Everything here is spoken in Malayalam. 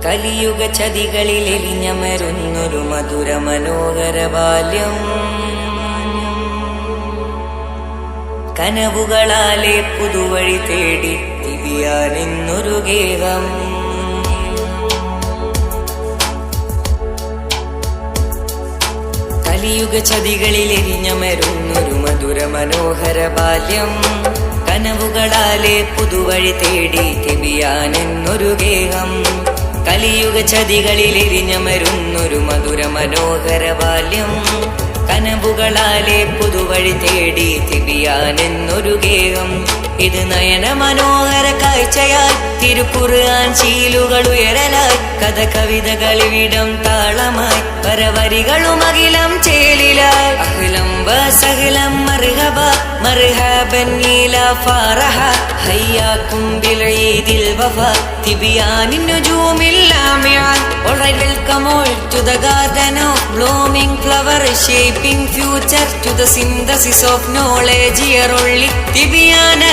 കലിയുഗ ചതികളിൽ എരിഞ്ഞമരുന്നൊരു മധുര മനോഹര ബാല്യം. കനവുകളാലെ പുതുവഴി തേടി തിരിയാനെന്നൊരു ഗേഹം. കലിയുഗ ചതികളിൽ എരിഞ്ഞമരുന്നൊരു മധുര മനോഹര ബാല്യം. കനവുകളാലെ പുതുവഴി തേടി തിരിയാനെന്നൊരു ഗേഹം. കലിയുഗ ചതികളിൽ എരിഞ്ഞമരുന്നൊരു മധുര മനോഹര ബാല്യം. കനവുകളാലെ പുതുവഴി തേടി തിരിയാനെന്നൊരു ഗേഹം. ഇത് നയന മനോഹര കാഴ്ചയായി തിരുക്കുർആൻ ശീലുകൾ ഉയരലായി. കഥ കവിതകളിവിടം താളമായി പരവരികളും അഖിലം ചേലിലായി. അഹ്ലം വസഹ്ലം മർഹബ മർഹബൻ ഇലാ ഫറഹ ഹയ്യാകും ബിൽ ഈദിൽ വഫ തിബിയാനിൻ നുജൂമിൽ ലാമിഅ. Alright, welcome all to the garden of blooming flower, shaping future to the synthesis of knowledge. Here only Tibiana